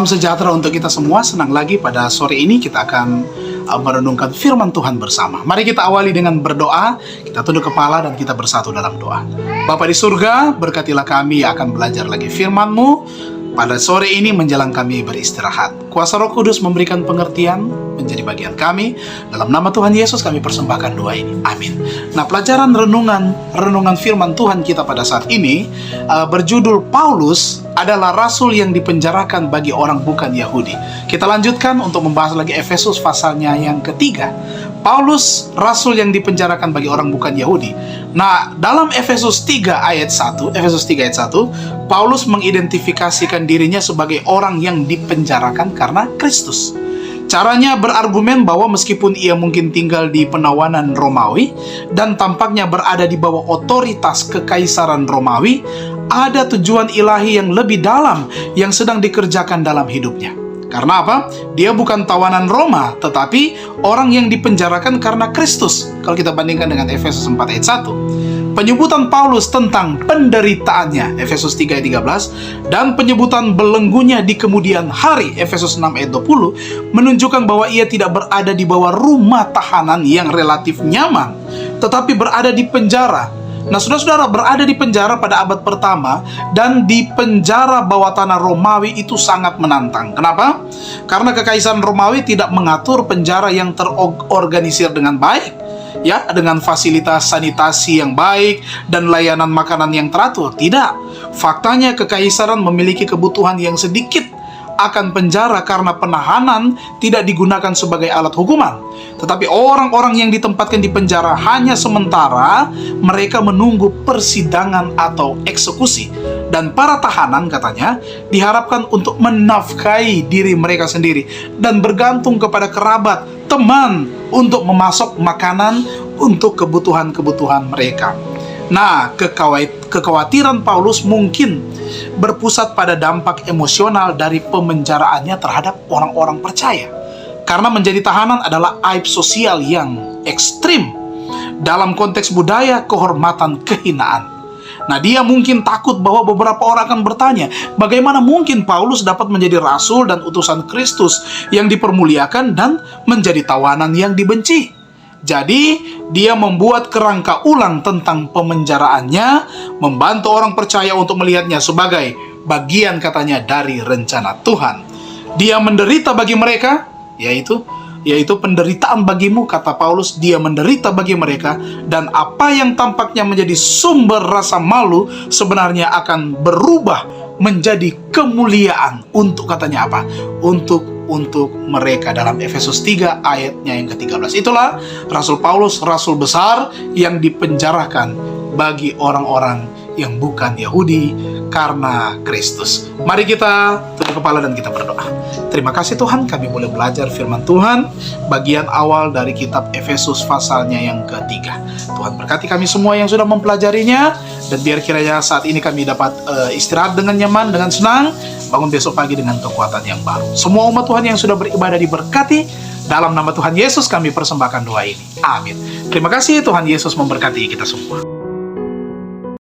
Salam sejahtera untuk kita semua. Senang lagi pada sore ini kita akan merenungkan firman Tuhan bersama. Mari kita awali dengan berdoa. Kita tunduk kepala dan kita bersatu dalam doa. Bapa di surga, berkatilah kami akan belajar lagi firman-Mu. Pada sore ini menjelang kami beristirahat, kuasa Roh Kudus memberikan pengertian menjadi bagian kami. Dalam nama Tuhan Yesus kami persembahkan doa ini. Amin. Nah, pelajaran renungan firman Tuhan kita pada saat ini berjudul Paulus adalah rasul yang dipenjarakan bagi orang bukan Yahudi. Kita lanjutkan untuk membahas lagi Efesus pasalnya yang ketiga. Paulus, rasul yang dipenjarakan bagi orang bukan Yahudi. Nah, dalam Efesus 3 ayat 1, Paulus mengidentifikasikan dirinya sebagai orang yang dipenjarakan karena Kristus. Caranya berargumen bahwa meskipun ia mungkin tinggal di penawanan Romawi dan tampaknya berada di bawah otoritas kekaisaran Romawi, ada tujuan ilahi yang lebih dalam yang sedang dikerjakan dalam hidupnya. Karena apa? Dia bukan tawanan Roma, tetapi orang yang dipenjarakan karena Kristus. Kalau kita bandingkan dengan Efesus 4 ayat 1. Penyebutan Paulus tentang penderitaannya, Efesus 3 ayat 13, dan penyebutan belenggunya di kemudian hari, Efesus 6 ayat 20, menunjukkan bahwa ia tidak berada di bawah rumah tahanan yang relatif nyaman, tetapi berada di penjara. Nah, saudara-saudara, berada di penjara pada abad pertama dan di penjara bawah tanah Romawi itu sangat menantang. Kenapa? Karena kekaisaran Romawi tidak mengatur penjara yang terorganisir dengan baik, ya, dengan fasilitas sanitasi yang baik dan layanan makanan yang teratur. Tidak. Faktanya kekaisaran memiliki kebutuhan yang sedikit akan penjara karena penahanan tidak digunakan sebagai alat hukuman. Tetapi orang-orang yang ditempatkan di penjara hanya sementara mereka menunggu persidangan atau eksekusi. Dan para tahanan, katanya, diharapkan untuk menafkahi diri mereka sendiri dan bergantung kepada kerabat, teman untuk memasok makanan untuk kebutuhan-kebutuhan mereka. Nah, kekhawatiran Paulus mungkin berpusat pada dampak emosional dari pemenjaraannya terhadap orang-orang percaya. Karena menjadi tahanan adalah aib sosial yang ekstrim. Dalam konteks budaya, kehormatan, kehinaan. Nah, dia mungkin takut bahwa beberapa orang akan bertanya, bagaimana mungkin Paulus dapat menjadi rasul dan utusan Kristus yang dipermuliakan dan menjadi tawanan yang dibenci? Jadi, dia membuat kerangka ulang tentang pemenjaraannya, membantu orang percaya untuk melihatnya sebagai bagian, katanya, dari rencana Tuhan. Dia menderita bagi mereka, yaitu penderitaan bagimu, kata Paulus. Dia menderita bagi mereka, dan apa yang tampaknya menjadi sumber rasa malu sebenarnya akan berubah menjadi kemuliaan untuk, katanya apa? Untuk mereka, dalam Efesus 3 ayatnya yang ke-13. Itulah Rasul Paulus, rasul besar yang dipenjarakan bagi orang-orang yang bukan Yahudi karena Kristus. Mari kita tunduk kepala dan kita berdoa. Terima kasih Tuhan, kami boleh belajar firman Tuhan bagian awal dari kitab Efesus pasalnya yang ketiga. Tuhan berkati kami semua yang sudah mempelajarinya, dan biar kiranya saat ini kami dapat istirahat dengan nyaman, dengan senang, bangun besok pagi dengan kekuatan yang baru. Semua umat Tuhan yang sudah beribadah diberkati. Dalam nama Tuhan Yesus kami persembahkan doa ini. Amin. Terima kasih, Tuhan Yesus memberkati kita semua.